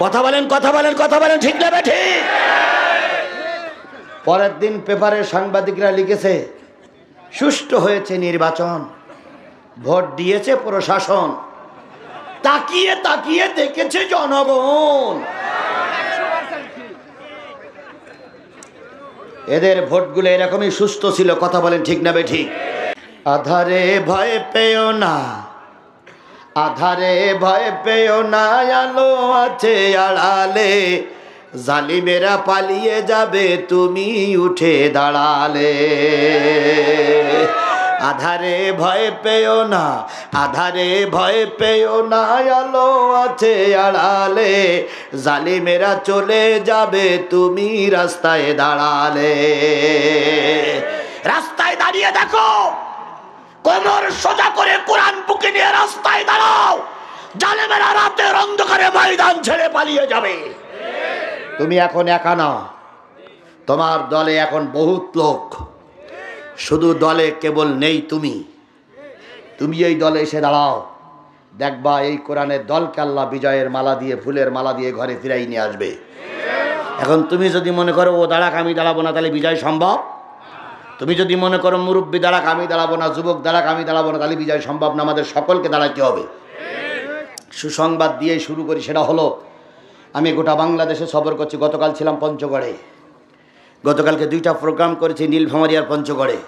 কথা বলেন, কথা বলেন, কথা বলেন, ঠিক না ঠিক? পরের দিন পেপারে সাংবাদিকরা লিখেছে সুষ্ঠু হয়েছে নির্বাচন, ভোট দিয়েছে প্রশাসন, তাকিয়ে তাকিয়ে দেখেছে জনগণ। এদের ভোটগুলো এরকমই সুস্থ ছিল। কথা বলেন, ঠিক না ঠিক? আধারে ভয় পেও না, আধারে ভয় পেও না, আলো আছে আড়ালে, জালিমেরা পালিয়ে যাবে তুমি উঠে দাঁড়ালে। আধারে ভয় পেও না, আধারে ভয় পেও না, আলো আছে আড়ালে, জালিমেরা চলে যাবে তুমি রাস্তায় দাঁড়ালে। রাস্তায় দাঁড়িয়ে দেখো, কোমর সোজা করে কোরআন বুকে নিয়ে রাস্তায় দাঁড়াও, জালেমেরা রাতের অন্ধকারে ময়দান ছেড়ে পালিয়ে যাবে। তুমি এখন একা না, তোমার দলে এখন বহুত লোক, শুধু দলে কেবল নেই তুমি। তুমি এই দলে এসে দাঁড়াও, দেখবা এই কোরআনের দলকে আল্লাহ বিজয়ের মালা দিয়ে, ফুলের মালা দিয়ে ঘরে ফিরাই নিয়ে আসবে। এখন তুমি যদি মনে করো ও দাঁড়াক আমি দাঁড়াবো না, তাহলে বিজয় সম্ভব? তুমি যদি মনে করো মুরব্বী দাঁড়াক আমি দাঁড়াবো না, যুবক দাঁড়াক আমি দাঁড়াবো না, তাহলে বিজয় সম্ভব না। আমাদের সকলকে দাঁড়াতে হবে। সুসংবাদ দিয়ে শুরু করি, সেটা হলো আমি গোটা বাংলাদেশে সফর করছি। গতকাল ছিলাম পঞ্চগড়ে, গতকালকে 2টা প্রোগ্রাম করেছি নীলফামারী আর পঞ্চগড়ে।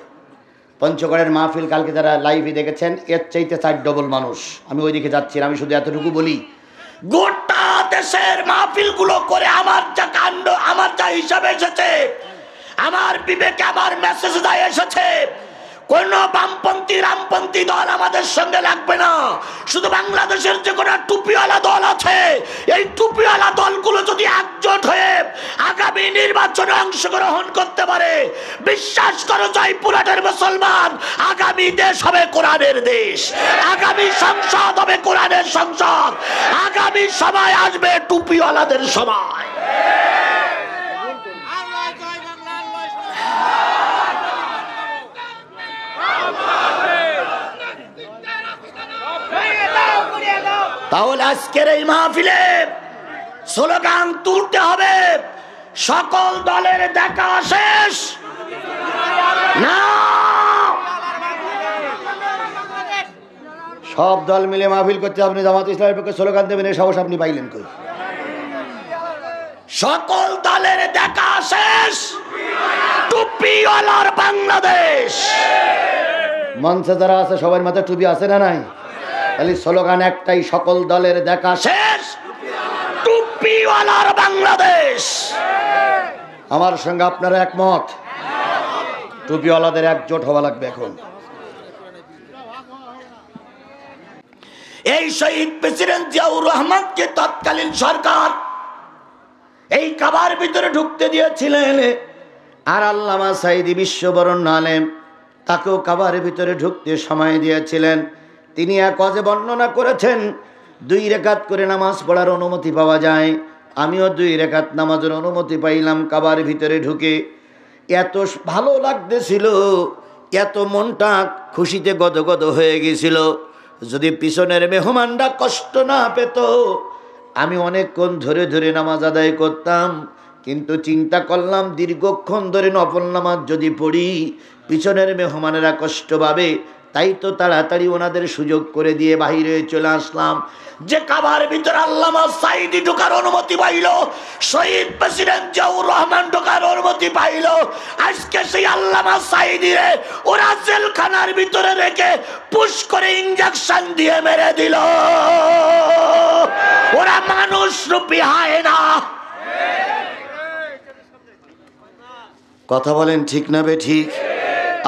পঞ্চগড়ের মাহফিল কালকে যারা লাইভে দেখেছেন, এর চাইতে 4 ডবল মানুষ। আমি ওইদিকে যাচ্ছি, আমি শুধু এতটুকু বলি, গোটা দেশের মাহফিলগুলো করে আমার যা কাণ্ড, আমার যা হিসাবে এসেছে, আমার বিবেকে আমার মেসেজ দায় এসেছে, কোন বামপন্থী রামপন্থী দল আমাদের সঙ্গে লাগবে না। শুধু বাংলাদেশের যে কোনো টুপিওয়ালা দল আছে, এই টুপিওয়ালা দলগুলো যদি একজোট হয়ে আগামী নির্বাচনে অংশগ্রহণ করতে পারে, বিশ্বাস করো জয়পুরহাটের মুসলমান, আগামী দেশ হবে কোরআনের দেশ, আগামী সংসদ হবে কোরআনের সংসদ, আগামী সময় আসবে টুপিওয়ালাদের সময়। তাহলে আজকের এই মাহফিলে স্লোগান তুলতে হবে, সকল দলের দেখা শেষ না। সব দল মিলে মাহফিল করতে, আপনি জামাত ইসলামের পক্ষে স্লোগান দেবেন, এই সাহস আপনি পাইলেন কই? সকল দলের দেখা শেষ, টুপিওয়ালার বাংলাদেশ। মঞ্চে যারা আছে সবার মাথায় টুপি আছে না নাই? তাহলে স্লোগান একটাই, সকল দলের দেখা শেষ, টুপিওয়ালার বাংলাদেশ। আমার সঙ্গে আপনারা একমত? টুপিওয়ালাদের একজোট হওয়া লাগবে। এখন এই শহীদ প্রেসিডেন্ট জিয়াউর রহমানকে তৎকালীন সরকার এই কাবার ভিতরে ঢুকতে দিয়েছিলেন, আর আল্লামা সাঈদী বিশ্ববরণ্য আলেম তাকেও কাবার ভিতরে ঢুকতে সময় দিয়েছিলেন। তিনি এক ওয়াজে বর্ণনা করেছেন 2 রাকাত করে নামাজ পড়ার অনুমতি পাওয়া যায়। আমিও 2 রাকাত নামাজের অনুমতি পাইলাম কাবার ভিতরে ঢুকে। এত ভালো লাগতেছিল, এত মনটা খুশিতে গদগদ হয়ে গেছিল। যদি পিছনের মেহমানরা কষ্ট না পেত, আমি অনেকক্ষণ ধরে ধরে নামাজ আদায় করতাম। কিন্তু চিন্তা করলাম দীর্ঘক্ষণ ধরে নফল নামাজ যদি পড়ি, পিছনের মেহমানেরা কষ্ট পাবে, তাই তো তাড়াতাড়ি ওনাদের সুযোগ করে দিয়ে বাহিরে চলে আসলাম। যে কাবার ভিতরে আল্লামা সাঈদী ঢোকার অনুমতি পাইল, শহীদ প্রেসিডেন্ট জিয়াউর রহমান ঢোকার অনুমতি পাইল, আজকে সেই আল্লামা সাঈদীরে ওরা জেলখানার ভিতরে রেখে পুশ করে ইনজেকশন দিয়ে মেরে দিল। ওরা মানুষ রূপী হয় না। কথা বলেন ঠিক না বে ঠিক?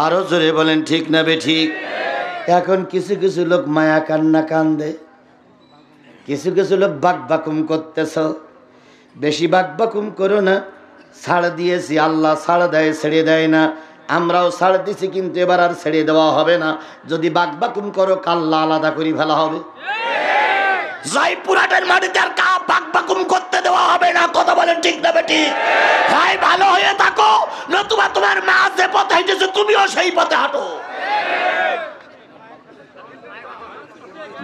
আরো জোরে বলেন ঠিক না বে ঠিক? এখন কিছু কিছু লোক মায়া কান্না কান্দে, কিছু কিছু লোক বাকবাকুম করতেছ। বেশি বাকবাকুম করো না, ছাড় দিয়েছি, আল্লাহ ছাড় দেয়, ছেড়ে দেয় না। আমরাও ছাড় দিছি, কিন্তু এবার আর ছেড়ে দেওয়া হবে না। যদি বাকবাকুম করো, কাল্লা আলাদা করে ফেলা হবে। জয়পুরহাটের মাটিতে আর কা বাকবাকুম করতে দেওয়া হবে না। কথা বলেন ঠিক না বেটি? হয় ভালো হয়ে থাকো, নতুবা তোমার মা যে পথে হেঁটেছে তুমিও সেই পথে হাঁটো।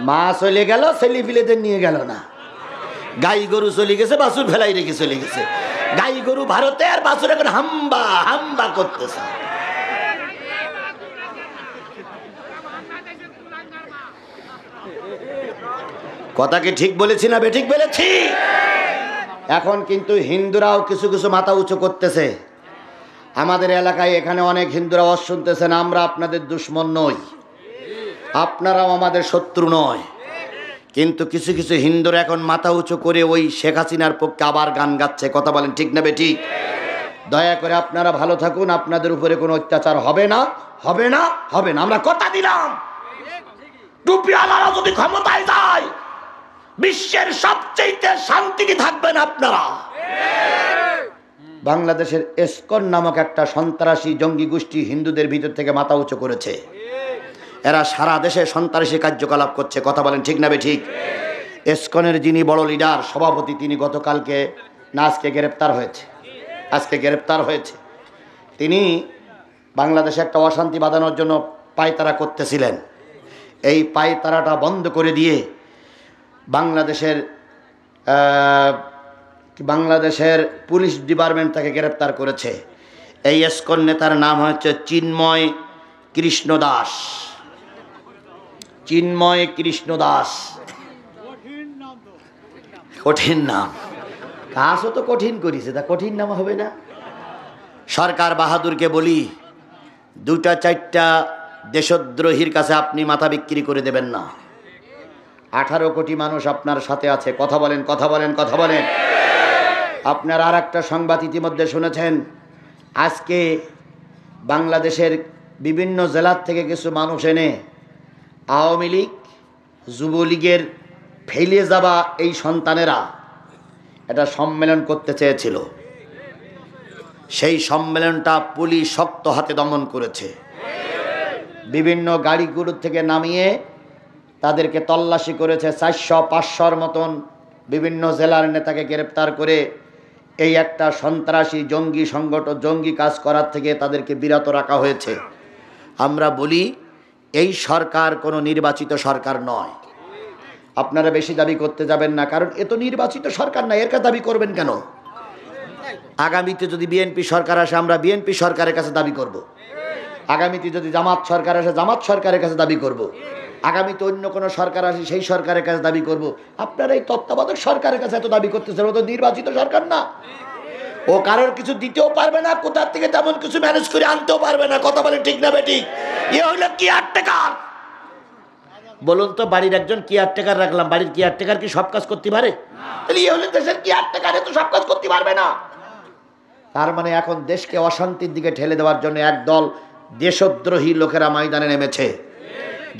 মা চলে গেল, ছেলে পিলেদের নিয়ে গেল না। গাই গরু চলে গেছে, বাছুর ফেলাই রেখে চলে গেছে। গাই গরু ভারতে, আর বাছুর এখন হাম্বা হাম্বা করতেছে। কথা কি ঠিক বলেছি না বেঠিক বলেছি? এখন কিন্তু হিন্দুরাও কিছু কিছু মাথা উঁচু করতেছে। আমাদের এলাকায় এখানে অনেক হিন্দুরা ওয়াজ শুনতেছেন, আমরা আপনাদের দুশমন নই, আপনারাও আমাদের শত্রু নয়। কিন্তু কিছু কিছু হিন্দুরা এখন মাথা উঁচু করে ওই শেখ হাসিনার পক্ষে আবার গান গাচ্ছে। কথা বলেন ঠিক না বেঠিক? দয়া করে আপনারা ভালো থাকুন, আপনাদের উপরে কোনো অত্যাচার হবে না, হবে না, হবে না। আমরা কথা দিলাম, টুপিওয়ালারা যদি ক্ষমতায় যায় বিশ্বের সবচেয়ে শান্তিতে থাকবেন আপনারা। বাংলাদেশের ইসকন নামক একটা সন্ত্রাসী জঙ্গি গোষ্ঠী হিন্দুদের ভিতর থেকে মাথা উঁচু করেছে। এরা সারা দেশে সন্ত্রাসী কার্যকলাপ করছে। কথা বলেন ঠিক না বেঠিক? ইসকনের যিনি বড় লিডার, সভাপতি, তিনি গতকালকে না আজকে গ্রেপ্তার হয়েছে, আজকে গ্রেপ্তার হয়েছে। তিনি বাংলাদেশে একটা অশান্তি বাঁধানোর জন্য পায়তারা করতেছিলেন। এই পায়তারাটা বন্ধ করে দিয়ে বাংলাদেশের পুলিশ ডিপার্টমেন্ট তাকে গ্রেপ্তার করেছে। এই ইসকন নেতার নাম হচ্ছে চিন্ময় কৃষ্ণ দাস। চিন্ময় কৃষ্ণ দাস, কঠিন নাম। কাজও তো কঠিন করেছে, তা কঠিন নাম হবে না? সরকার বাহাদুরকে বলি, 2-4টা দেশদ্রোহীর কাছে আপনি মাথা বিক্রি করে দেবেন না। 18 কোটি মানুষ আপনার সাথে আছে। কথা বলেন, কথা বলেন, কথা বলেন। আপনার আর একটা সংবাদ ইতিমধ্যে শুনেছেন, আজকে বাংলাদেশের বিভিন্ন জেলার থেকে কিছু মানুষ এনে আওয়ামী লীগ, যুবলীগের ফেলে যাওয়া এই সন্তানেরা একটা সম্মেলন করতে চেয়েছিল। সেই সম্মেলনটা পুলিশ শক্ত হাতে দমন করেছে। বিভিন্ন গাড়িগুলোর থেকে নামিয়ে তাদেরকে তল্লাশি করেছে। 400-500-র মতন বিভিন্ন জেলার নেতাকে গ্রেপ্তার করে এই একটা সন্ত্রাসী জঙ্গি সংগঠন, জঙ্গি কাজ করার থেকে তাদেরকে বিরত রাখা হয়েছে। আমরা বলি, এই সরকার কোনো নির্বাচিত সরকার নয়। আপনারা বেশি দাবি করতে যাবেন না, কারণ এ তো নির্বাচিত সরকার না, এর কাছে দাবি করবেন কেন? আগামীতে যদি বিএনপি সরকার আসে, আমরা বিএনপি সরকারের কাছে দাবি করব। আগামীতে যদি জামাত সরকার আসে, জামাত সরকারের কাছে দাবি করব। আগামীতে অন্য কোনো সরকার আসে, সেই সরকারের কাছে দাবি করব। আপনারা এই তত্ত্বাবধায়ক সরকারের কাছে এত দাবি করতেছেন, ও তো নির্বাচিত সরকার না। ও কারোর কিছু দিতেও পারবে না, কোথার থেকে তেমন কিছু ম্যানেজ করে আনতেও পারবে না। কথা বলে ঠিক না বেঠিক? এ হইলো কেয়ারটেকার। বলুন তো, বাড়ির একজন কেয়ারটেকার রাখলাম, বাড়ির কেয়ারটেকার কি সব কাজ করতে পারে? তাহলে এ হলো দেশের কেয়ারটেকার, এ তো সব কাজ করতে পারবে না। তার মানে এখন দেশকে অশান্তির দিকে ঠেলে দেওয়ার জন্য একদল দেশদ্রোহী লোকেরা ময়দানে নেমেছে।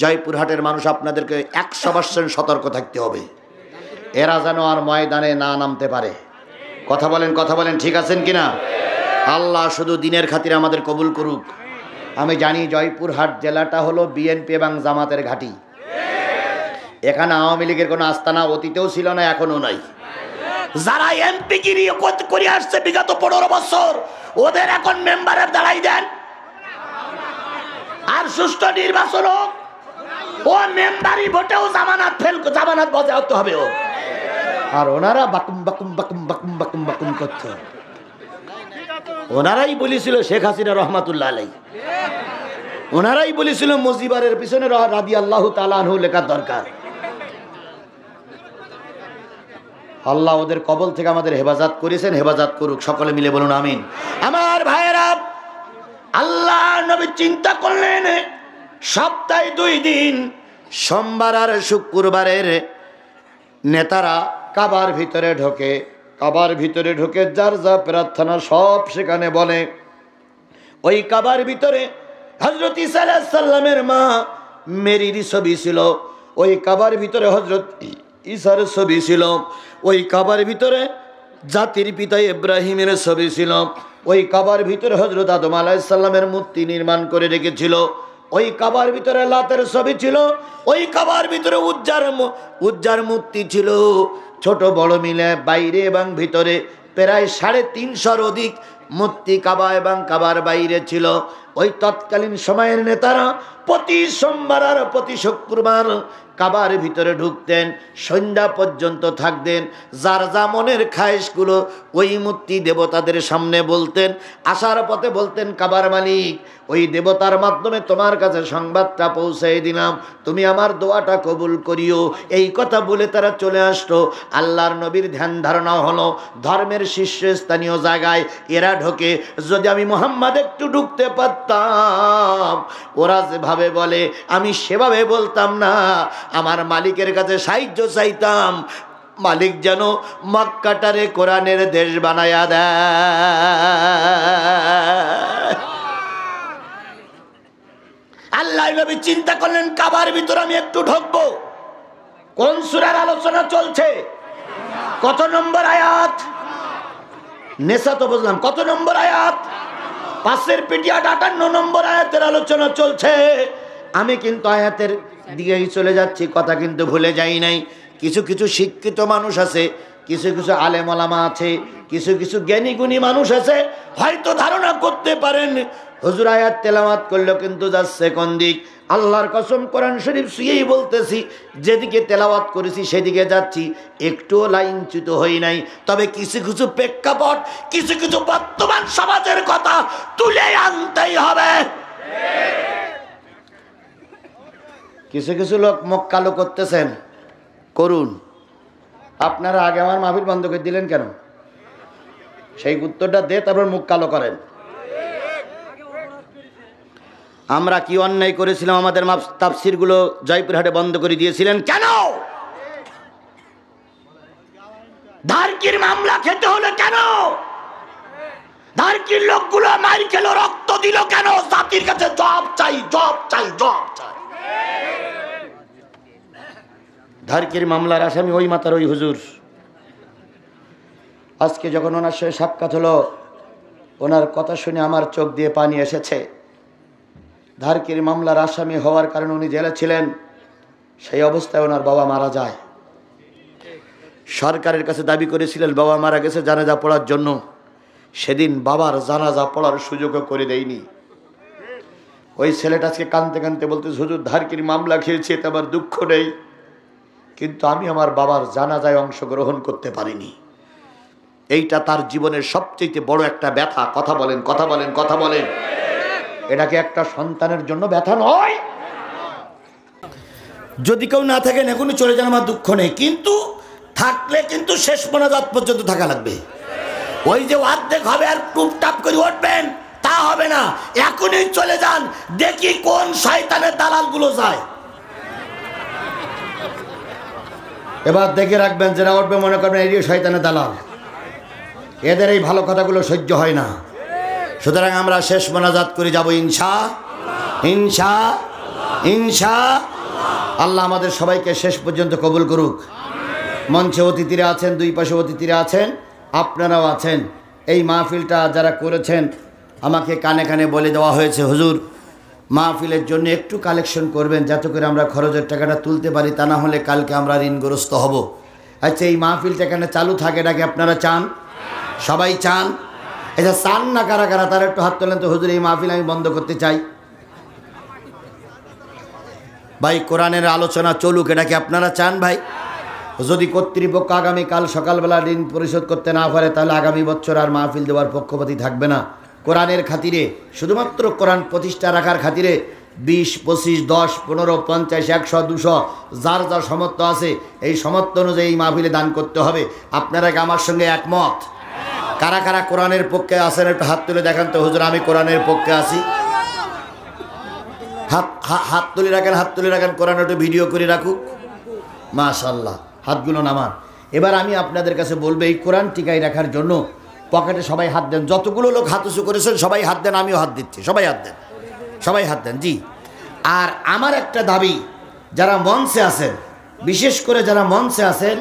জয়পুরহাটের মানুষ, আপনাদেরকে 100% সতর্ক থাকতে হবে, এরা যেন আর ময়দানে না নামতে পারে। কথা বলেন, কথা বলেন, ঠিক আছেন কিনা? আল্লাহ শুধু দিনের খাতিরে আমাদের কবুল করুক। আমি জানি জয়পুরহাট জেলাটা হলো বিএনপি এবং জামাতের ঘাঁটি। এখানে আওয়ামী লীগের কোনো আস্তানা অতীতেও ছিল না, এখনো নাই। যারা এমপি গিরি করে আসছে বিগত 15 বছর, ওদের এখন মেম্বারের দাঁড়াই দেন, আর সুষ্ঠু নির্বাচন হোক। ও মেম্বারি ভোটেও জামানাত বজায় হতে হবে। ও আর ওনারা বাকুম বাকুম বাকুম বাকুম বাকুম বাকুম করছে। ওনারাই বলেছিল শেখ হাসিনা রহমাতুল্লাহ আলাই, ওনারাই বলেছিল মুজিবারের পিছনে রাদিয়াল্লাহু তাআলা আনহু লেখার দরকার। আল্লাহ ওদের কবল থেকে আমাদের হেফাজত করেছেন, হেফাজত করুক। সকলে মিলে বলুন আমিন। আমার ভাইয়েরা, আল্লাহ নবী চিন্তা করলেন সপ্তাহে 2 দিন, সোমবার আর শুক্রবারের নেতারা কাবার ভিতরে ঢোকে। কাবার ভিতরে ঢোকে যার যা প্রার্থনা সব সেখানে বলে। ওই কাবার ভিতরে হযরত ঈসা আলাইহিস সালামের মা মেরির ছবি ছিল। ওই কাবার ভিতরে হযরত ঈসার ছবি ছিল। ওই কাবার ভিতরে জাতির পিতা ইব্রাহিমের ছবি ছিল। ওই কাবার ভিতরে হযরত আদম আলাইহিস সালামের মূর্তি নির্মাণ করে রেখেছিল। ওই কাবার ভিতরে লাতের ছবি ছিল। ওই কাবার ভিতরে উজ্জার মূর্তি ছিল। ছোট বড় মিলে বাইরে এবং ভিতরে প্রায় 350-র অধিক মূর্তি কাবা এবং কাবার বাইরে ছিল। ওই তৎকালীন সময়ের নেতারা প্রতি সোমবার আর প্রতি শুক্রবার কাবার ভিতরে ঢুকতেন, সন্ধ্যা পর্যন্ত থাকতেন, যার যা মনের খায়েশগুলো ওই মূর্তি দেবতাদের সামনে বলতেন। আসার পথে বলতেন, কাবার মালিক, ওই দেবতার মাধ্যমে তোমার কাছে সংবাদটা পৌঁছাই দিলাম, তুমি আমার দোয়াটা কবুল করিও। এই কথা বলে তারা চলে আসতো। আল্লাহর নবীর ধ্যান ধারণা হলো ধর্মের শীর্ষস্থানীয় জায়গায় এরা ঢোকে, যদি আমি মুহাম্মদ একটু ঢুকতে পারতাম, ওরা যেভাবে বলে আমি সেভাবে বলতাম না, আমার মালিকের কাছে সাহায্য চাইতাম, মালিক যেন মক্কাটারে কোরআনের দেশ বানায়া দেয়। আল্লাহ নবী চিন্তা করলেন, কাবার ভিতর আমি একটু ঢুকবো। কোন সূরার আলোচনা চলছে? কত নম্বর আয়াত? নেসা তো বুঝলাম, কত নম্বর আয়াত? 5 পিটিয়া 58 নম্বর আয়াতের আলোচনা চলছে। আমি কিন্তু আয়াতের দিকেই চলে যাচ্ছি, কথা কিন্তু ভুলে যাই নাই। কিছু কিছু শিক্ষিত মানুষ আছে, কিছু কিছু আলেম ওলামা আছে, কিছু কিছু জ্ঞানী গুণী মানুষ আছে, হয়তো ধারণা করতে পারেন হুজুর আয়াত তেলাওয়াত করলো কিন্তু যাচ্ছে কোন দিক। আল্লাহর কসম, কোরআন শরীফ ছুঁয়েই বলতেছি, যেদিকে তেলাওয়াত করেছি সেদিকে যাচ্ছি, একটুও লাইনচ্যুত হই নাই। তবে কিছু কিছু প্রেক্ষাপট, কিছু কিছু বর্তমান সমাজের কথা তুলে আনতেই হবে। কিছু কিছু লোক মুখ কালো করতেছেন, করুন। আপনারা আগে আমার মাহফিল বন্ধ করে দিলেন কেন? সেই উত্তরটা দে, তারপর মুখ কালো করেন। আমরা কি অন্যায় করেছিলাম? আমাদের তাফসিরগুলো জয়পুরহাটে বন্ধ করে দিয়েছিলেন কেন? ধারকির মামলা খেতে হলো কেন? ধারকির লোকগুলো মার খেলো, রক্ত দিল কেন? জাতির কাছে জবাব চাই, জবাব চাই, জবাব চাই। ধারকির মামলার আসামি ওই মাতার ওই হুজুর। আজকে যখন ওনার সাথে সাক্ষাৎ হলো, ওনার কথা শুনে আমার চোখ দিয়ে পানি এসেছে। ধারকির মামলার আসামি হওয়ার কারণে উনি জেলে ছিলেন, সেই অবস্থায় ওনার বাবা মারা যায়। সরকারের কাছে দাবি করেছিলেন বাবা মারা গেছে জানাজা পড়ার জন্য, সেদিন বাবার জানাজা পড়ার সুযোগও করে দেয়নি। ওই ছেলেটা আজকে কাঁদতে কাঁদতে বলতে, হুজুর ধারকির মামলা খেয়েছি, এতে আমার দুঃখ নেই, কিন্তু আমি আমার বাবার জানাজায় অংশগ্রহণ করতে পারিনি। এইটা তার জীবনের সবচেয়ে বড় একটা ব্যথা। কথা বলেন, কথা বলেন, কথা বলেন। এটাকে একটা সন্তানের জন্য ব্যথা নয়? যদি কেউ না থাকেন এখনই চলে যান, আমার দুঃখ নেই, কিন্তু থাকলে কিন্তু শেষ মোনাজাত পর্যন্ত থাকা লাগবে। ওই যে অর্ধেক হবে আর টুপটাপ করে উঠবেন, তা হবে না। এখনই চলে যান, দেখি কোন শয়তানের দালালগুলো যায়। এবার দেখে রাখবেন, যারা উঠবে মনে করবেন এই শয়তানের দালাল, এদের এই ভালো কথাগুলো সহ্য হয় না। সুতরাং আমরা শেষ মোনাজাত করে যাব ইনশা ইনশা ইনশা আল্লাহ আমাদের সবাইকে শেষ পর্যন্ত কবুল করুক। মঞ্চে অতিথিরা আছেন, দুই পাশে অতিথিরা আছেন, আপনারাও আছেন। এই মাহফিলটা যারা করেছেন, আমাকে কানে কানে বলে দেওয়া হয়েছে, হুজুর মাহফিলের জন্য একটু কালেকশন করবেন, যাতে করে আমরা খরচের টাকাটা তুলতে পারি, তা না হলে কালকে আমরা ঋণগ্রস্ত হব। আচ্ছা, এই মাহফিলটা এখানে চালু থাকে, এটাকে আপনারা চান? সবাই চান? আচ্ছা, চান না কারা কারা? তারা একটু হাত তোলেন তো। হুজুর এই মাহফিল আমি বন্ধ করতে চাই। ভাই, কোরআনের আলোচনা চলুক, এটা কি আপনারা চান? ভাই, যদি কর্তৃপক্ষ আগামীকাল সকালবেলা ঋণ পরিশোধ করতে না পারে, তাহলে আগামী বছর আর মাহফিল দেওয়ার পক্ষপাতী থাকবে না। কোরআনের খাতিরে, শুধুমাত্র কোরআন প্রতিষ্ঠা রাখার খাতিরে 20, 25, 10, 15, 50, 100, 200 যার যার সামর্থ্য আছে, এই সামর্থ্য অনুযায়ী এই মাহফিলে দান করতে হবে। আপনারা কি আমার সঙ্গে একমত? কারা কারা কোরআনের পক্ষে আছেন একটু হাত তুলে দেখান তো। হুজুর আমি কোরআনের পক্ষে আছি। হাত তুলে রাখেন, হাত তুলে রাখেন। কোরআন একটু ভিডিও করে রাখুক। মাশাআল্লাহ, হাতগুলো নামান। এবার আমি আপনাদের কাছে বলবো, এই কোরআন টিকায় রাখার জন্য পকেটে সবাই হাত দেন। যতগুলো লোক হাত উঁচু করেছেন সবাই হাত দেন, আমিও হাত দিচ্ছি, সবাই হাত দেন, সবাই হাত দেন। জি। আর আমার একটা দাবি, যারা মঞ্চে আছেন, বিশেষ করে যারা মঞ্চে আছেন,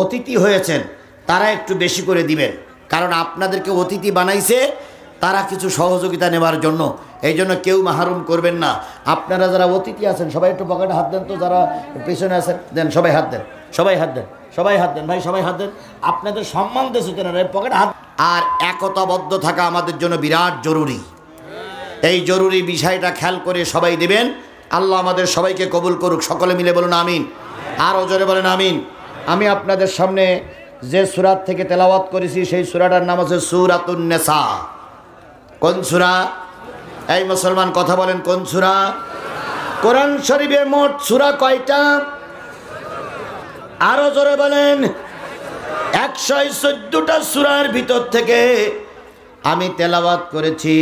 অতিথি হয়েছেন, তারা একটু বেশি করে দিবেন, কারণ আপনাদেরকে অতিথি বানাইছে তারা কিছু সহযোগিতা নেবার জন্য। এই জন্য কেউ মাহরুম করবেন না। আপনারা যারা অতিথি আছেন সবাই একটু পকেটে হাত দেন তো। যারা পেছনে আছেন দেন, সবাই হাত দেন, সবাই হাত দেন, সবাই হাত দেন। ভাই সবাই হাত দেন। আপনাদের সম্মান দেশ হতে না, পকেটে হাত। আর একতাবদ্ধ থাকা আমাদের জন্য বিরাট জরুরি। এই জরুরি বিষয়টা খেয়াল করে সবাই দেবেন। আল্লাহ আমাদের সবাইকে কবুল করুক। সকলে মিলে বলুন আমিন। আরও জোরে বলেন আমিন। আমি আপনাদের সামনে যে সূরা থেকে তেলাওয়াত করেছি সেই সূরাটার নাম হচ্ছে সূরাতুন নিসা। কোন সূরা? এই মুসলমান কথা বলেন, কোন সূরা? কোরআন শরীফে মোট সূরা কয়টা? আরো জোরে বলেন। 114টা সূরার ভিতর থেকে আমি তেলাওয়াত করেছি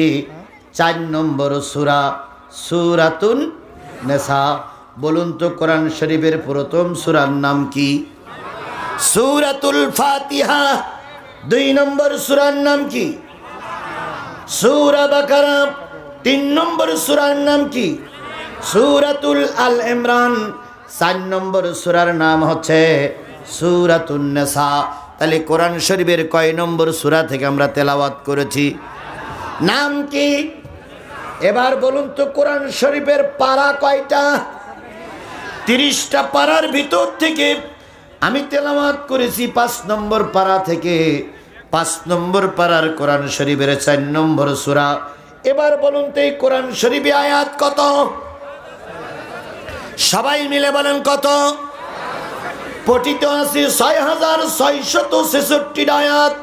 4 নম্বর সূরা, সূরাতুন নিসা। বলুন তো কোরআন শরীফের প্রথম সূরার নাম কি? সূরাতুল ফাতিহা। 2 নম্বর সূরার নাম কি? সূরা বাকারা। 3 নম্বর সূরার নাম কি? সূরাতুল আল ইমরান। 4 নম্বর সূরার নাম হচ্ছে সূরাতুন নিসা। তাহলে কোরআন শরীফের কয় নম্বর সূরা থেকে আমরা তেলাওয়াত করেছি? নাম কি? এবার বলুন তো কোরআন শরীফের পারা কয়টা? 30টা পারার ভিতর থেকে আমি তেলাওয়াত করেছি 5 নম্বর পারা থেকে। 5 নম্বর পারার কোরআন শরীফের 4 নম্বর সূরা। এবার বলুন তো এই কোরআন শরীফে আয়াত কত? সবাই মিলে বলেন কত? পঠিত আছে 6666 আয়াত।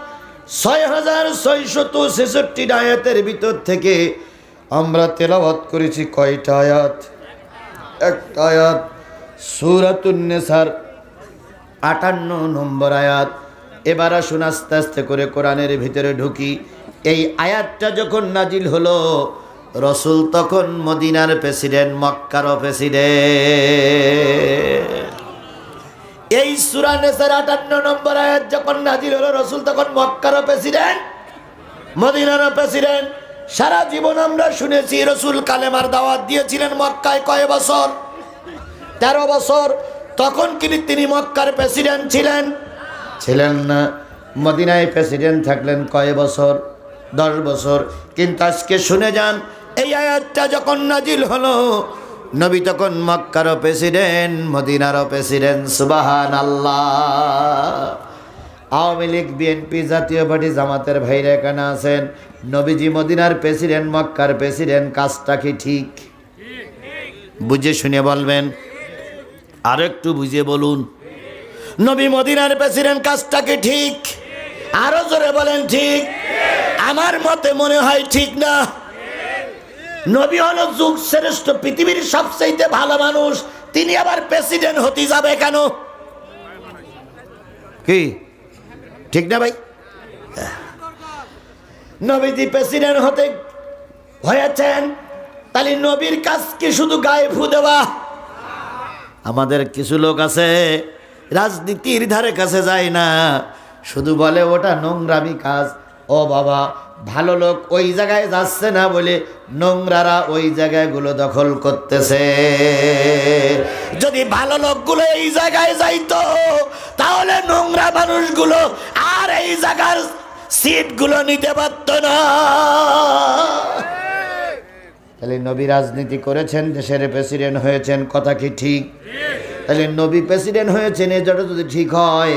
6666 আয়াতের ভিতর থেকে আমরা তেলাওয়াত করেছি কয়টা আয়াত? একটা আয়াত। সূরাতুন নিসার 58 নম্বর আয়াত। এবার আসুন আস্তে আস্তে করে কোরআনের ভিতরে ঢুকি। এই আয়াতটা যখন নাজিল হলো, রসুল তখন মদিনার প্রেসিডেন্ট, মক্কারও প্রেসিডেন্ট। এই সূরা নিসার 58 নম্বর আয়াত যখন নাজিল হলো, রসুল তখন মক্কারও প্রেসিডেন্ট, মদিনারও প্রেসিডেন্ট। সারা জীবন আমরা শুনেছি রসুল কালেমার দাওয়াত দিয়েছিলেন মক্কায় কয় বছর? 13 বছর। তখন কি তিনি মক্কার প্রেসিডেন্ট ছিলেন? ছিলেন না। মদিনায় প্রেসিডেন্ট থাকলেন কয় বছর? 10 বছর। কিন্তু আজকে শুনে যান, এই আয়াতটা যখন নাজিল হলো, নবী তখন মক্কারও প্রেসিডেন্ট, মদিনারও প্রেসিডেন্ট। সুবহানাল্লাহ। Awami League, BNP, Jatiya party, জামাতের ভাইরা এখানে আছেন। নবীজি মদিনার প্রেসিডেন্ট, মক্কার প্রেসিডেন্ট। কাজটা কি ঠিক? বুঝে শুনে বলবেন। আর একটু বুঝে বলুন। নবী মদিনার প্রেসিডেন্ট, কাজটা কি ঠিক? আরো জোরে বলেন ঠিক। আমার মতে মনে হয় ঠিক না। নবী হলো যুগ শ্রেষ্ঠ, পৃথিবীর সবচেয়ে ভালো মানুষ, তিনি আবার প্রেসিডেন্ট হতে যাবে কেন? কি ঠিক না ভাই? নবীজি প্রেসিডেন্ট হতে হয়েছেন, তাহলে নবীর কাজ কি শুধু গায়ে ফু দেওয়া? আমাদের কিছু লোক আছে রাজনীতির ধারে কাছে যায় না, শুধু বলে ওটা নোংরামি কাজ। ও বাবা, ভালো লোক ওই জায়গায় যাচ্ছে না বলে নোংরারা ওই জায়গাগুলো দখল করতেছে। যদি ভালো লোকগুলো এই জায়গায় যাইতো, তাহলে নোংরা মানুষগুলো আর এই জায়গার সিটগুলো নিতে পারত না। তাহলে নবী রাজনীতি করেছেন, দেশের প্রেসিডেন্ট হয়েছেন, কথা কি ঠিক? তাহলে নবী প্রেসিডেন্ট হয়েছেন, এটা যদি ঠিক হয়,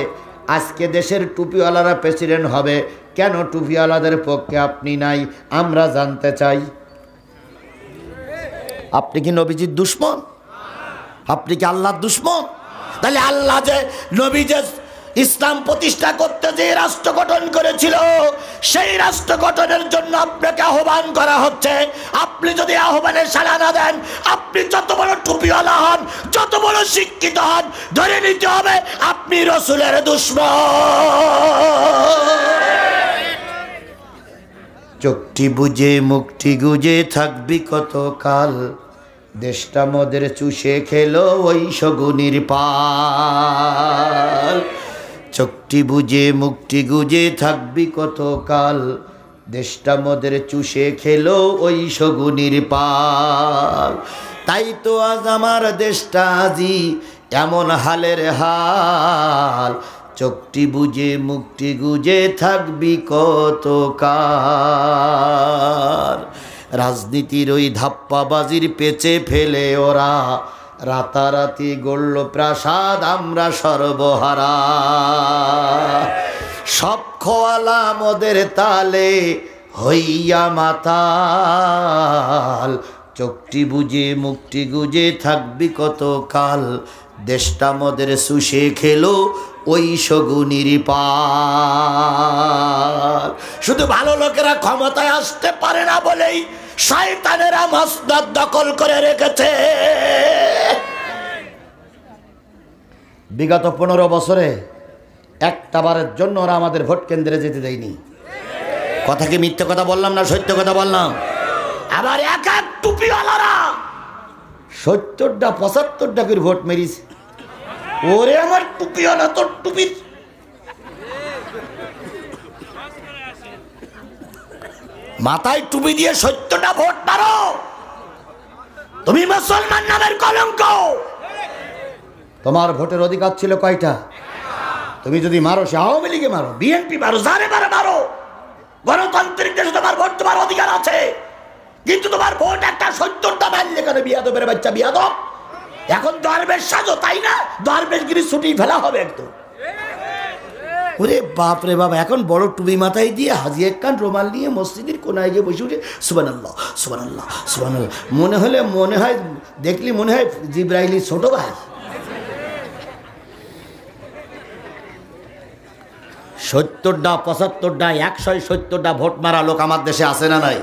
আজকে দেশের টুপিওয়ালারা প্রেসিডেন্ট হবে কেন? টুপিওয়ালাদের পক্ষে আপনি নাই, আমরা জানতে চাই। আপনি কি নবীজির দুশমন? আপনি কি আল্লাহর দুশমন? তাহলে আল্লাহ যে নবী যে ইসলাম প্রতিষ্ঠা করতে যে রাষ্ট্র গঠন করেছিল, সেই রাষ্ট্র গঠনের জন্য আপনাকে আহ্বান করা হচ্ছে। আপনি যদি আহ্বানে সাড়া না দেন, আপনি যত বড় টুপিওয়ালা হন, যত বড় শিক্ষিত হন, ধরে নিতে হবে আপনি রসুলের দুশমন। চোখটি বুঝে মুখটি গুজে থাকবি কতকাল, দেশটা মদের চুষে খেলো ওই শগুনির পাল। চোখটি বুঝে মুখটি গুজে থাকবি কতকাল, দেশটা মদের চুষে খেলো ওই শগুনির পাল। তাই তো আজ আমার দেশটা আজি এমন হালের হাল, চোখটি বুঝে মুখটি গুজে থাকবি কতকাল। রাজনীতির ওই ধাপ্পাবাজির পেচে ফেলে ওরা রাতারাতি গড়ল প্রাসাদ, আমরা সর্বহারা। সব খোয়ালা মোদের তালে হইয়া মাতাল, চোখটি বুঝে মুখটি গুজে থাকবি কত কাল, দেশটা মোদের শুষে খেলো ওই শগুনির পাল। শুধু ভালো লোকেরা ক্ষমতায় আসতে পারে না বলেই শয়তানেরা মসনদ দখল করে রেখেছে। বিগত 15 বছরে একটা বারের জন্য ওরা আমাদের ভোট কেন্দ্রে যেতে দেয়নি। কথা কি মিথ্যে কথা বললাম না সত্য কথা বললাম? আবার এক এক টুপিওয়ালারা 70টা 75টা করে ভোট মেরিছে। ওরে আমার টুপিওয়ালা, তোর টুপি মাথায় টুপি দিয়ে 70টা ভোট মারো, তুমি মুসলমান নামের কলঙ্ক। তোমার ভোটের অধিকার ছিল কয়টা? তুমি যদি মারো সে আওয়ামী লীগে মারো, বিএনপি মারো, যারে মারো মারো, গণতান্ত্রিক দেশে তোমার ভোট তোমার অধিকার আছে। কিন্তু তোমার ভোট একটা 70টা মারলে কেন? বিয়াদবের বাচ্চা বিয়াদব। এখন দরবেশ সাজো, তাই না? দরবেশগিরি ছুটি ফেলা হবে একদম। ওরে বাপ রে বাপ, এখন বড় টুপি মাথায় দিয়ে হাজি এক কান রুমাল নিয়ে মসজিদের কোনায় গিয়ে বসে উঠে সুবহানাল্লাহ সুবহানাল্লাহ সুবহানাল্লাহ, মনে হয় দেখলি মনে হয় জিবরাইলি ছোট ভাই। 70টা 75টা 170টা ভোট মারা লোক আমার দেশে আছে না নাই?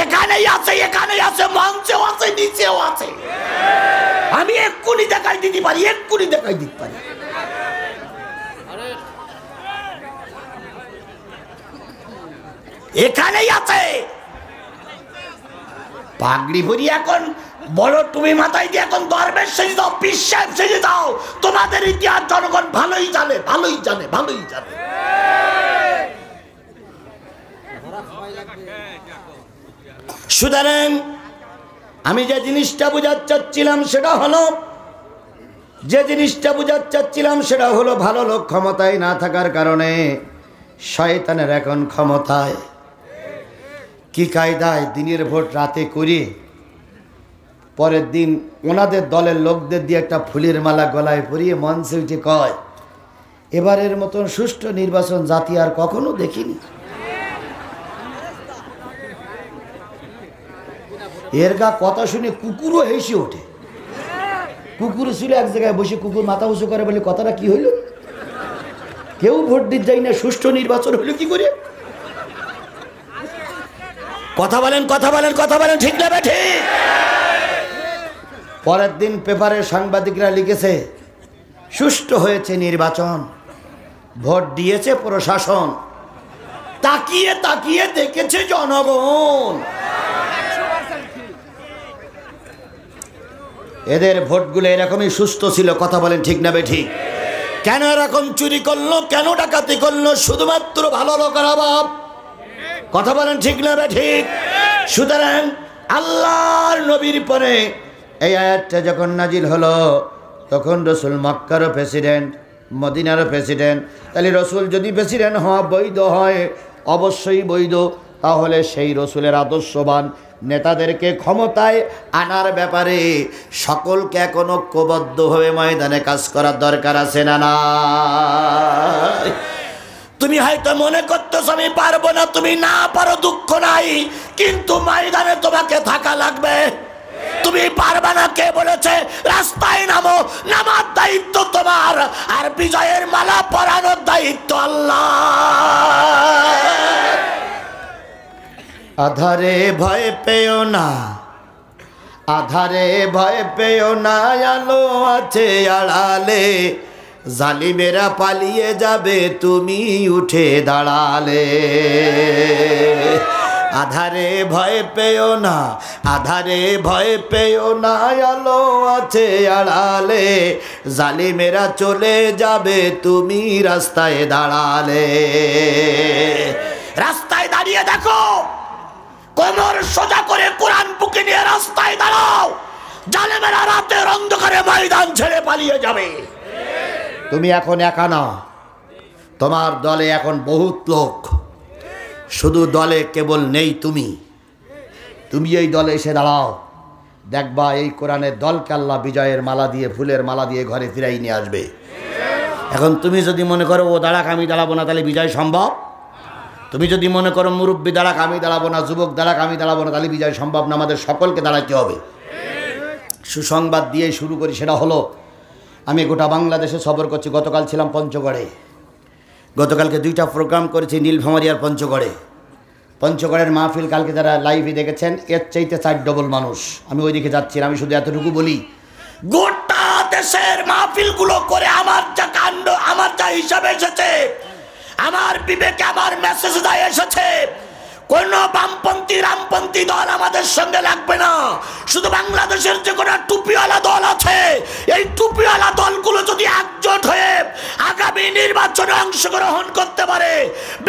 এখানেই আছে, এখানেই আছে, মঞ্চেও আছে, নিচেও আছে। আমি এক্ষুনি দেখাই দিতে পারি, এক্ষুনি দেখাই দিতে পারি। এখানেই আছে। পাগড়ি ভরি এখন বড় টুপি মাথায় দিয়ে এখন দরবেশ সেজে দাও, পীর সাহেব সেজে দাও। তোমাদের ইতিহাস জনগণ ভালোই জানে, ভালোই জানে, ভালোই জানে। সুতরাং আমি যে জিনিসটা বোঝাতে চাচ্ছিলাম সেটা হলো ভালো লোক ক্ষমতায় না থাকার কারণে শয়তানের এখন ক্ষমতায়। কি কায়দায় দিনের ভোট রাতে করে পরের দিন ওনাদের দলের লোকদের দিয়ে একটা ফুলের মালা গলায় পরিয়ে মঞ্চে উঠে কয়, এবারের মতন সুষ্ঠু নির্বাচন জাতি আর কখনো দেখিনি। এর গা কথা শুনে কুকুরও হেসে ওঠে। কুকুর ছিল এক জায়গায় বসে, কুকুর মাথা উঁচু করে বলে কথাটা কি হইল? কেউ ভোট দিতে যাই না, সুষ্ঠু নির্বাচন হইল কি করে? কথা বলেন, কথা বলেন, কথা বলেন, ঠিক না ঠিক? পরের দিন পেপারে সাংবাদিকরা লিখেছে সুষ্ঠু হয়েছে নির্বাচন, ভোট দিয়েছে প্রশাসন, তাকিয়ে তাকিয়ে দেখেছে জনগণ। এদের ভোটগুলো এরকমই সুস্থ ছিল। কথা বলেন, ঠিক না ঠিক? কেন এরকম চুরি করলো, কেন ডাকাতি করলো? শুধুমাত্র ভালো লোকের অভাব। কথা বলেন, ঠিক না ঠিক? সুতরাং আল্লাহর নবীর পরে এই আয়াতটা যখন নাজিল হলো তখন রসুল মক্কারও প্রেসিডেন্ট, মদিনারও প্রেসিডেন্ট। তাহলে রসুল যদি প্রেসিডেন্ট হওয়া বৈধ হয়, অবশ্যই বৈধ, তাহলে সেই রসুলের আদর্শবান নেতাদেরকে ক্ষমতায় আনার ব্যাপারে সকলকে এখন ঐক্যবদ্ধভাবে ময়দানে কাজ করার দরকার আছে না না? তুমি হয়তো মনে করতেছ আমি পারবো না, তুমি না পারো দুঃখ নাই, কিন্তু ময়দানে তোমাকে থাকা লাগবে। তুমি পারবা না কে বলেছে? রাস্তায় নামো, নামার দায়িত্ব তোমার, আর বিজয়ের মালা পরানোর দায়িত্ব আল্লাহ। আধারে ভয় পেও না, আধারে ভয় পেও না, আলো আছে আড়ালে, জালিমেরা পালিয়ে যাবে তুমি উঠে দাঁড়ালে। আধারে ভয় পেও না, আধারে ভয় পেও না, আলো আছে আড়ালে, জালিমেরা চলে যাবে তুমি রাস্তায় দাঁড়ালে। রাস্তায় দাঁড়িয়ে দেখো, কোমর সোজা করে কোরআন বুকে নিয়ে রাস্তায় দাঁড়াও, জালেমেরা রাতের অন্ধকারে ময়দান ছেড়ে পালিয়ে যাবে। তুমি এখন একা না, তোমার দলে এখন বহুত লোক, শুধু দলে কেবল নেই তুমি। তুমি এই দলে এসে দাঁড়াও, দেখবা এই কোরআনের দলকে আল্লাহ বিজয়ের মালা দিয়ে, ফুলের মালা দিয়ে ঘরে ফিরাই নিয়ে আসবে। এখন তুমি যদি মনে করো ও দাঁড়াক আমি দাঁড়াবো না, তাহলে বিজয় সম্ভব? তুমি যদি মনে করো মুরব্বী দাঁড়াক আমি দাঁড়াবো না, যুবক দাঁড়াক আমি দাঁড়াবো না, তাহলে বিজয় সম্ভব না। আমাদের সকলকে দাঁড়াতে হবে। সুসংবাদ দিয়ে শুরু করি, সেটা হলো আমি গোটা বাংলাদেশে সফর করছি। গতকাল ছিলাম পঞ্চগড়ে, গতকালকে 2টা প্রোগ্রাম করেছি নীলফামারীর পঞ্চগড়ে। পঞ্চগড়ের মাহফিল কালকে যারা লাইভে দেখেছেন, এর চাইতে 4 ডবল মানুষ। আমি ওইদিকে যাচ্ছি না, আমি শুধু এতটুকু বলি, গোটা দেশের মাহফিলগুলো করে আমার যা কাণ্ড, আমার যা হিসাবে এসেছে, আমার বিবেকে আমার মেসেজ দায় এসেছে, কোন বামপন্থী রামপন্থী দল আমাদের সঙ্গে লাগবে না। শুধু বাংলাদেশের যে কোনো টুপিওয়ালা দল আছে, এই টুপিওয়ালা দলগুলো যদি একজোট হয়ে আগামী নির্বাচনে অংশগ্রহণ করতে পারে,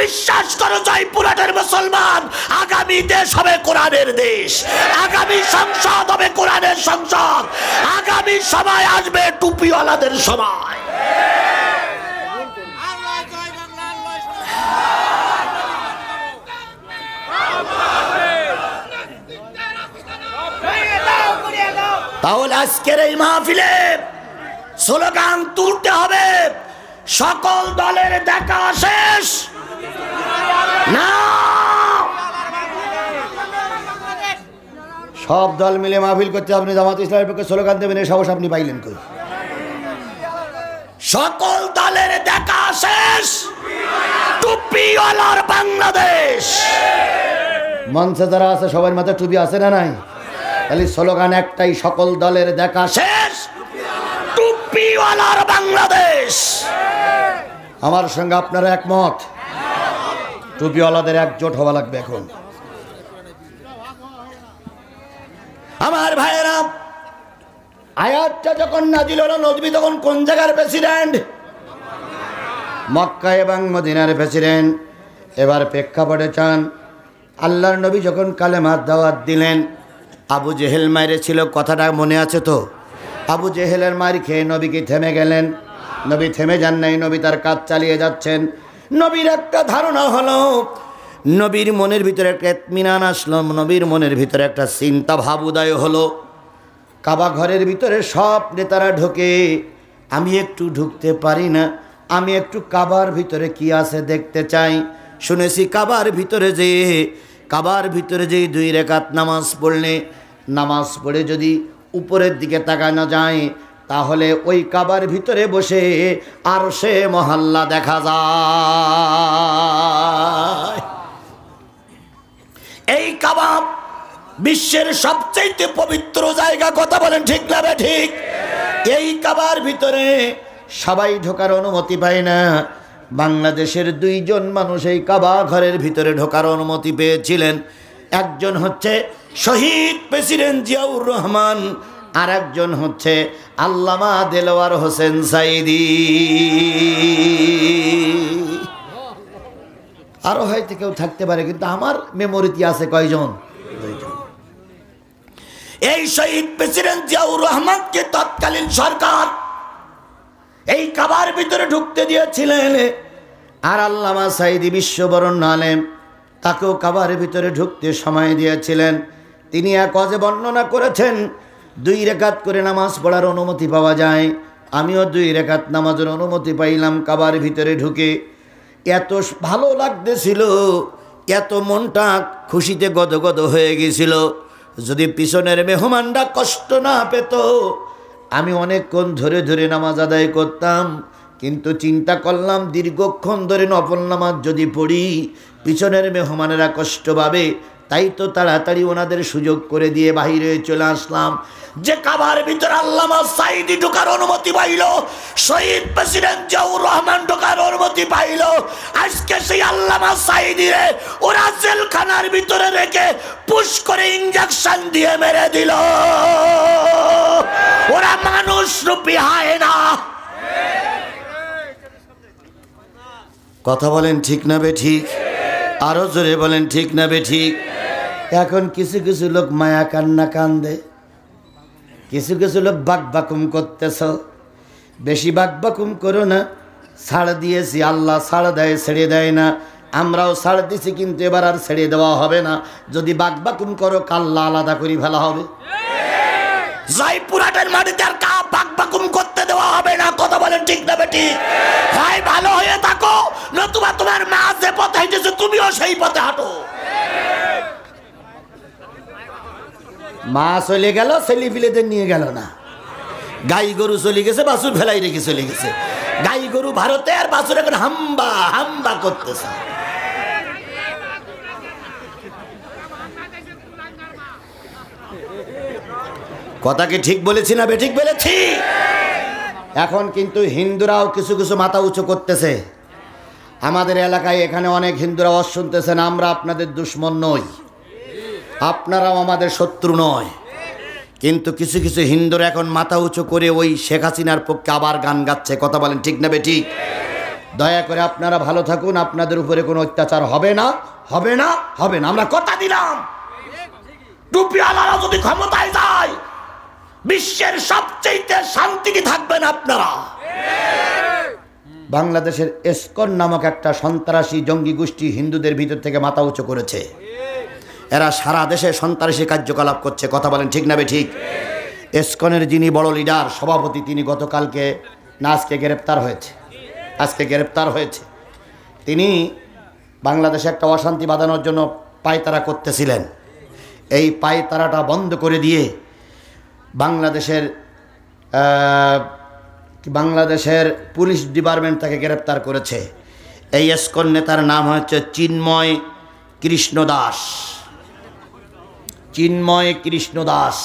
বিশ্বাস করো জয়পুরহাটের মুসলমান, আগামী দেশ হবে কোরআনের দেশ, আগামী সংসদ হবে কোরআনের সংসদ, আগামী সময় আসবে টুপিওয়ালাদের সময়। তাহলে আজকের এই মাহফিলে স্লোগান তুলতে হবে, সকল দলের দেখা শেষ না। সব দল মিলে মাহফিল করতে, আপনি জামাত ইসলামের পক্ষে স্লোগান দেবেন, এই সাহস আপনি পাইলেন কই? সকল দলের দেখা শেষ, টুপিওয়ালার বাংলাদেশ। মঞ্চে যারা আছে সবার মাথায় টুপি আছে না নাই? তাহলে স্লোগান একটাই, সকল দলের দেখা শেষ, টুপিওয়ালার বাংলাদেশ। আমার সঙ্গে আপনারা একমত? টুপিওয়ালাদের একজোট হওয়া লাগবে। এখন আমার ভাইয়েরা, আয়াতটা যখন নাজিল হলো, নবী তখন কোন জায়গার প্রেসিডেন্ট? মক্কা এবং মদিনার প্রেসিডেন্ট। এবার প্রেক্ষাপটে চান, আল্লাহর নবী যখন কালেমার দাওয়াত দিলেন, আবু জেহেল মাইরে ছিল, কথাটা মনে আছে তো? আবু জেহেলের মার খেয়ে নবী কি থেমে গেলেন? নবী থেমে যান নাই, নবী তার কাজ চালিয়ে যাচ্ছেন। নবীর একটা ধারণা হলো, নবীর মনের ভিতরে একটা ইতমিনান আসলো, নবীর মনের ভিতরে একটা চিন্তা ভাব উদয় হলো। কাবা ঘরের ভিতরে সব নেতারা ঢোকে, আমি একটু ঢুকতে পারি না, আমি একটু কাবার ভিতরে কি আছে দেখতে চাই। শুনেছি কাবার ভিতরে যে 2 রাকাত নামাজ পড়লে, নামাজ পড়ে যদি উপরের দিকে তাকানো যায়, তাহলে ওই কাবার ভিতরে বসে আরশে মহল্লা দেখা যায়। এই কাবা বিশ্বের সবচেয়ে পবিত্র জায়গা, কথা বলেন ঠিক না ঠিক? এই কাবার ভিতরে সবাই ঢোকার অনুমতি পায় না। বাংলাদেশের 2 জন মানুষ এই কাবা ঘরের ভিতরে ঢোকার অনুমতি পেয়েছিলেন। একজন হচ্ছে শহীদ প্রেসিডেন্ট জিয়াউর রহমান, আর একজন হচ্ছে আল্লামা দেলোয়ার হোসেন সাইদি। আরো হয়তো কেউ থাকতে পারে, কিন্তু আমার মেমোরিতে আছে কয়জন? 2 জন। এই শহীদ প্রেসিডেন্ট জিয়াউর রহমানকে তৎকালীন সরকার এই কাবার ভিতরে ঢুকতে দিয়েছিলেন, আর আল্লামা সাইদি বিশ্ববরণ্য আলেম, তাকেও কাবার ভিতরে ঢুকতে সময় দিয়েছিলেন। তিনি এক ওয়াজে বর্ণনা করেছেন, 2 রাকাত করে নামাজ পড়ার অনুমতি পাওয়া যায়। আমিও 2 রাকাত নামাজের অনুমতি পাইলাম কাবার ভিতরে ঢুকে। এত ভালো লাগতেছিল, এত মনটা খুশিতে গদগদ হয়ে গেছিল। যদি পিছনের মেহমানরা কষ্ট না পেত, আমি অনেকক্ষণ ধরে ধরে নামাজ আদায় করতাম। কিন্তু চিন্তা করলাম, দীর্ঘক্ষণ ধরে নফল নামাজ যদি পড়ি, পিছনের মেহমানেরা কষ্ট পাবে, তাই তো তাড়াতাড়ি ওনাদের সুযোগ করে দিয়ে বাহিরে চলে আসলাম। যে কাবার ভিতরে আল্লামা সাইদি ঢোকার অনুমতি পাইল, শহীদ প্রেসিডেন্ট জিয়াউর রহমান ঢোকার অনুমতি পাইল, আজকে সেই আল্লামা সাইদিরে ওরা জেলখানার ভিতরে রেখে পুশ করে ইনজেকশন দিয়ে মেরে দিল। ওরা মানুষ রূপী হয় না। কথা বলেন ঠিক না বে ঠিক? আরো জোরে বলেন ঠিক না বে ঠিক? এখন কিছু কিছু লোক মায়া কান্না কান্দে, কিছু কিছু লোক বাকবাকুম করতেছ। বেশি বাকবাকুম করো না, ছাড় দিয়েছি, আল্লাহ ছাড় দেয়, ছেড়ে দেয় না। আমরাও ছাড় দিছি, কিন্তু এবার আর ছেড়ে দেওয়া হবে না। যদি বাকবাকুম করো, কাল্লা আলাদা করে ফেলা হবে। জয়পুরহাটের মাটিতে আর কা বাক বাকুম করতে দেওয়া হবে না। কথা বলেন ঠিক না বেটি? হয় ভালো হয়ে থাকো, নতুবা তোমার মা যে পথে হেঁটেছে তুমিও সেই পথে হাঁটো। মা চলে গেল, ছেলে পিলেদের নিয়ে গেল না। গাই গরু চলে গেছে, বাছুর ফেলাই রেখে চলে গেছে। গাই গরু ভারতে, আর বাছুর এখন হাম্বা হাম্বা করতেছে। কথা কি ঠিক বলেছি না বেঠিক বলেছি? এখন কিন্তু হিন্দুরাও কিছু কিছু মাথা উঁচু করতেছে। আমাদের এলাকায় এখানে অনেক হিন্দুরা ওয়াজ শুনতেছেন, আমরা আপনাদের দুশমন নই, আপনারাও আমাদের শত্রু নয়। কিন্তু কিছু কিছু হিন্দুরা এখন মাথা উঁচু করে ওই শেখ হাসিনার পক্ষে আবার গান গাচ্ছে। কথা বলেন ঠিক না বেঠিক? দয়া করে আপনারা ভালো থাকুন, আপনাদের উপরে কোনো অত্যাচার হবে না, হবে না, হবে না। আমরা কথা দিলাম, টুপিওয়ালারা যদি ক্ষমতায় যায় বিশ্বের সবচেয়ে শান্তিতে থাকবেন আপনারা। বাংলাদেশের এসকন নামক একটা সন্ত্রাসী জঙ্গি গোষ্ঠী হিন্দুদের ভিতর থেকে মাথা উঁচু করেছে। এরা সারা দেশে সন্ত্রাসী কার্যকলাপ করছে। কথা বলেন ঠিক না বেঠিক? এসকনের যিনি বড় লিডার, সভাপতি, তিনি গতকালকে না আজকে গ্রেপ্তার হয়েছে। আজকে গ্রেপ্তার হয়েছে। তিনি বাংলাদেশে একটা অশান্তি বাঁধানোর জন্য পায়তারা করতেছিলেন। এই পায়তারাটা বন্ধ করে দিয়ে বাংলাদেশের পুলিশ ডিপার্টমেন্ট তাকে গ্রেপ্তার করেছে। এই এসকন নেতার নাম হচ্ছে চিন্ময় কৃষ্ণ দাস। চিন্ময় কৃষ্ণ দাস,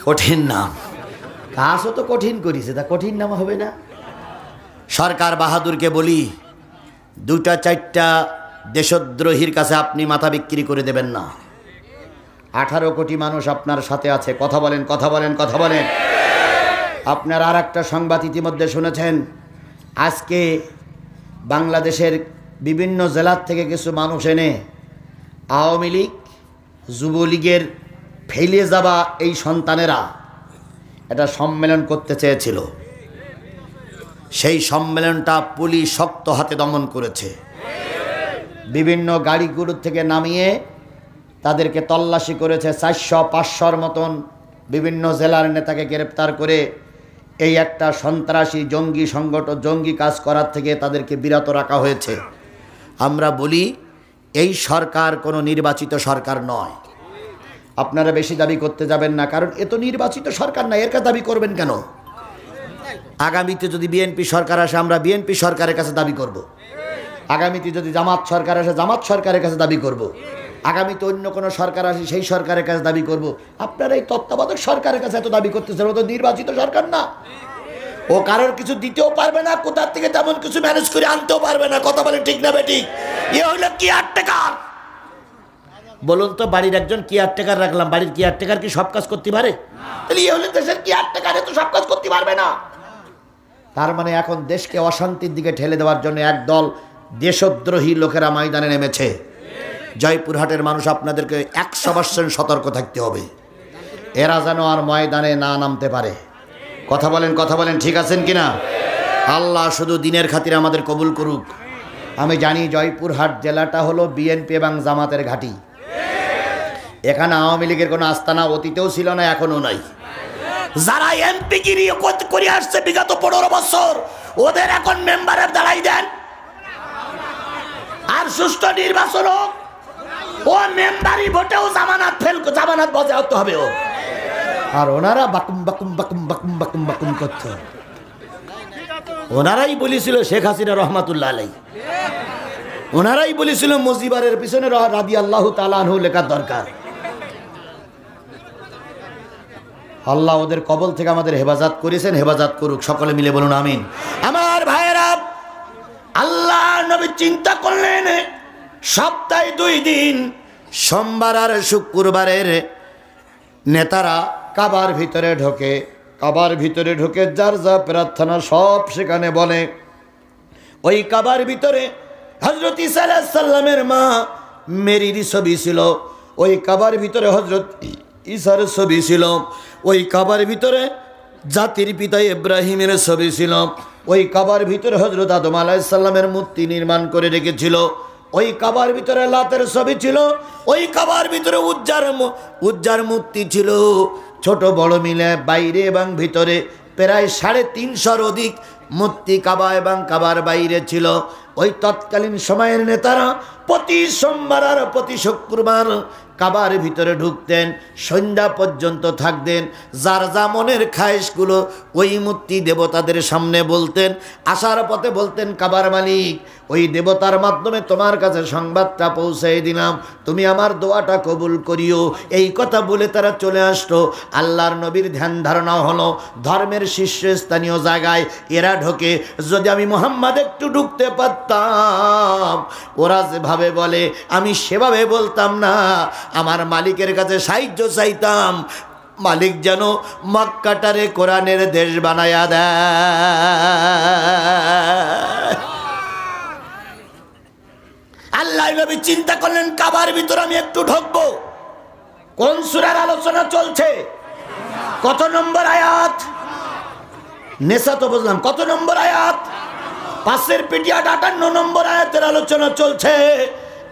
কঠিন নাম। কাজও তো কঠিন করেছে, তা কঠিন নাম হবে না? সরকার বাহাদুরকে বলি, 2-4টা দেশদ্রোহীর কাছে আপনি মাথা বিক্রি করে দেবেন না। 18 কোটি মানুষ আপনার সাথে আছে। কথা বলেন, কথা বলেন, কথা বলেন। আপনার আর একটা সংবাদ ইতিমধ্যে শুনেছেন, আজকে বাংলাদেশের বিভিন্ন জেলার থেকে কিছু মানুষ এনে আওয়ামী লীগ, যুবলীগের ফেলে যাওয়া এই সন্তানেরা একটা সম্মেলন করতে চেয়েছিল। সেই সম্মেলনটা পুলিশ শক্ত হাতে দমন করেছে। বিভিন্ন গাড়িগুলোর থেকে নামিয়ে তাদেরকে তল্লাশি করেছে। 400-500 মতন বিভিন্ন জেলার নেতাকে গ্রেপ্তার করে এই একটা সন্ত্রাসী জঙ্গি সংগঠন, জঙ্গি কাজ করার থেকে তাদেরকে বিরত রাখা হয়েছে। আমরা বলি, এই সরকার কোনো নির্বাচিত সরকার নয়। আপনারা বেশি দাবি করতে যাবেন না, কারণ এ তো নির্বাচিত সরকার না। এর কাছে দাবি করবেন কেন? আগামীতে যদি বিএনপি সরকার আসে, আমরা বিএনপি সরকারের কাছে দাবি করব। আগামীতে যদি জামাত সরকার আসে, জামাত সরকারের কাছে দাবি করব। আগামীতে অন্য কোনো সরকার আসে, সেই সরকারের কাছে দাবি করব। আপনারা এই তত্ত্বাবধায়ক সরকারের কাছে এত দাবি করতেছেন, ও তো নির্বাচিত সরকার না। ও কারোর কিছু দিতেও পারবে না, কোথার থেকে তেমন কিছু ম্যানেজ করে আনতেও পারবে না। কথা বলে ঠিক না বেটি? এ হইল কেয়ারটেকার। বলুন তো, বাড়ির একজন কেয়ারটেকার রাখলাম, বাড়ির কেয়ারটেকার কি সব কাজ করতে পারে? তাহলে এ হলে দেশের কেয়ারটেকার, তো সব কাজ করতে পারবে না। তার মানে এখন দেশকে অশান্তির দিকে ঠেলে দেওয়ার জন্য একদল দেশদ্রোহী লোকেরা ময়দানে নেমেছে। জয়পুরহাটের মানুষ, আপনাদেরকে 100% সতর্ক থাকতে হবে, এরা যেন আর ময়দানে না নামতে পারে। কথা বলেন, কথা বলেন, ঠিক আছেন কিনা? আল্লাহ শুধু দিনের খাতিরে আমাদের কবুল করুক। আমি জানি জয়পুরহাট জেলাটা হলো বিএনপি এবং জামাতের ঘাঁটি। এখানে আওয়ামী লীগের কোনো আস্তানা অতীতেও ছিল না, এখনো নাই। যারা এমপি গিরি করে আসছে বিগত 15 বছর, ওদের এখন মেম্বারের দাঁড়াই দেন, আর সুষ্ঠু নির্বাচন হোক। ও মেম্বারি ভোটেও জামানাত বজায় হতে হবে ও। আর ওনারা বাকুম বাকুম বাকুম বাকুম বাকুম বাকুম করত। ওনারাই বলেছিল শেখ হাসিনা রহমাতুল্লাহ আলাইহি, ওনারাই বলেছিল মুজিবারের পিছনে রাদিয়াল্লাহু তাআলা আনহু লেখার দরকার। আল্লাহ ওদের কবল থেকে আমাদের হেফাজত করেছেন, হেফাজত করুক। সকলে মিলে বলুন আমিন। আমার ভাইয়েরা, আল্লাহ নবী চিন্তা করলেন সপ্তাহে 2 দিন, সোমবার আর শুক্রবারের নেতারা কাবার ভিতরে ঢোকে। কাবার ভিতরে ঢোকে যার যা প্রার্থনা সব সেখানে বলে। ওই কাবার ভিতরে হযরত ঈসা আলাইহিস সালামের মা মেরির ছবি ছিল। ওই কাবার ভিতরে হযরত ঈসার ছবি ছিল। ওই কাবার ভিতরে জাতির পিতা ইব্রাহিমের ছবি ছিল। ওই কাবার ভিতরে হযরত আদম আলাইহিস সালামের মূর্তি নির্মাণ করে রেখেছিল। ওই কাবার ভিতরে লাতের ছবি ছিল, ওই কাবার ভিতরে উজ্জার মূর্তি ছিল। ছোট বড় মিলে বাইরে এবং ভিতরে প্রায় 350-র অধিক মূর্তি কাবা এবং কাবার বাইরে ছিল। ওই তৎকালীন সময়ের নেতারা প্রতি সোমবার আর প্রতি শুক্রবার কাবার ভিতরে ঢুকতেন, সন্ধ্যা পর্যন্ত থাকতেন। যার যা মনের খায়েশগুলো ওই মূর্তি দেবতাদের সামনে বলতেন। আসার পথে বলতেন, কাবার মালিক, ওই দেবতার মাধ্যমে তোমার কাছে সংবাদটা পৌঁছে দিলাম, তুমি আমার দোয়াটা কবুল করিও। এই কথা বলে তারা চলে আসতো। আল্লাহর নবীর ধ্যান ধারণা হলো ধর্মের শীর্ষস্থানীয় জায়গায় এরা ঢোকে, যদি আমি মুহাম্মদ একটু ঢুকতে পারতাম, ওরা যেভাবে বলে আমি সেভাবে বলতাম না, আমার মালিকের কাছে সাহায্য চাইতাম, মালিক যেন মক্কাটারে কোরআনের দেশ বানায়া দেয়। আল্লাহ নবী চিন্তা করলেন, কাবার ভিতর আমি একটু ঢুকবো। কোন সূরার আলোচনা চলছে? কত নম্বর আয়াত? নেসা তো বুঝলাম, কত নম্বর আয়াত? 5-এর পিটিয়া 58 নম্বর আয়াতের আলোচনা চলছে।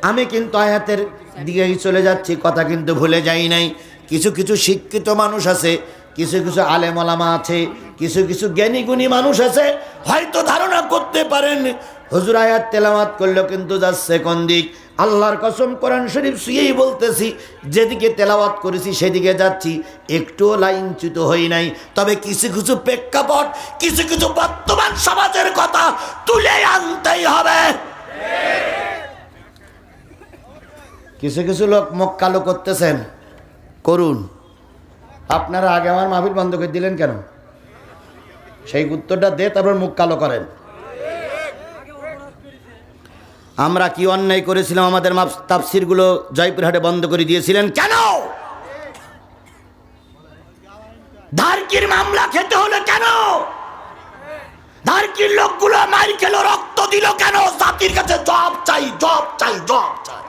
আমি কিন্তু আয়াতের দিকেই চলে যাচ্ছি, কথা কিন্তু ভুলে যাই নাই। কিছু কিছু শিক্ষিত মানুষ আছে, কিছু কিছু আলেম ওলামা আছে, কিছু কিছু জ্ঞানী গুণী মানুষ আছে, হয়তো ধারণা করতে পারেন হুজুর আয়াত তেলাওয়াত করলো কিন্তু যাচ্ছে কোন দিক। আল্লাহর কসম কোরআন শরীফ শুয়েই বলতেছি, যেদিকে তেলাওয়াত করেছি সেদিকে যাচ্ছি, একটুও লাইনচ্যুত হই নাই। তবে কিছু কিছু প্রেক্ষাপট, কিছু কিছু বর্তমান সমাজের কথা তুলে আনতেই হবে। কিছু কিছু লোক মুখ কালো করতেছেন, করুন। আপনারা আগে আমার মাহফিল বন্ধ করে দিলেন কেন? সেই উত্তরটা দে, তারপর মুখ কালো করেন। আমরা কি অন্যায় করেছিলাম? আমাদের তাফসিরগুলো জয়পুরহাটে বন্ধ করে দিয়েছিলেন কেন? ধারকির মামলা খেতে হলো কেন? ধারকির লোকগুলো মার খেলো, রক্ত দিল কেন? জাতির কাছে জবাব চাই, জবাব চাই, জবাব চাই।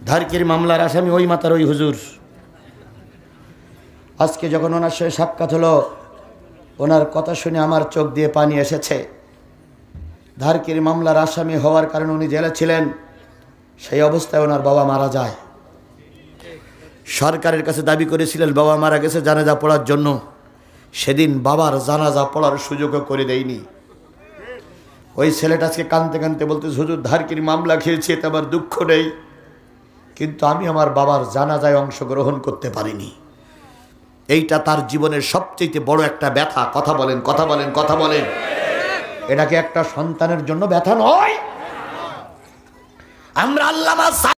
ধারকির মামলার আসামি ওই মাতার ওই হুজুর। আজকে যখন ওনার সাথে সাক্ষাৎ হলো, ওনার কথা শুনে আমার চোখ দিয়ে পানি এসেছে। ধারকির মামলার আসামি হওয়ার কারণে উনি জেলে ছিলেন, সেই অবস্থায় ওনার বাবা মারা যায়। সরকারের কাছে দাবি করেছিলেন বাবা মারা গেছে জানাজা পড়ার জন্য, সেদিন বাবার জানাজা পড়ার সুযোগও করে দেয়নি। ওই ছেলেটা আজকে কাঁদতে কাঁদতে বলতে, হুজুর ধারকির মামলা খেয়েছি, এতে আমার দুঃখ নেই, কিন্তু আমি আমার বাবার জানাজায় অংশগ্রহণ করতে পারিনি। এইটা তার জীবনের সবচেয়ে বড় একটা ব্যথা। কথা বলেন, কথা বলেন, কথা বলেন। এটা কি একটা সন্তানের জন্য ব্যথা নয়? আমরা আল্লামা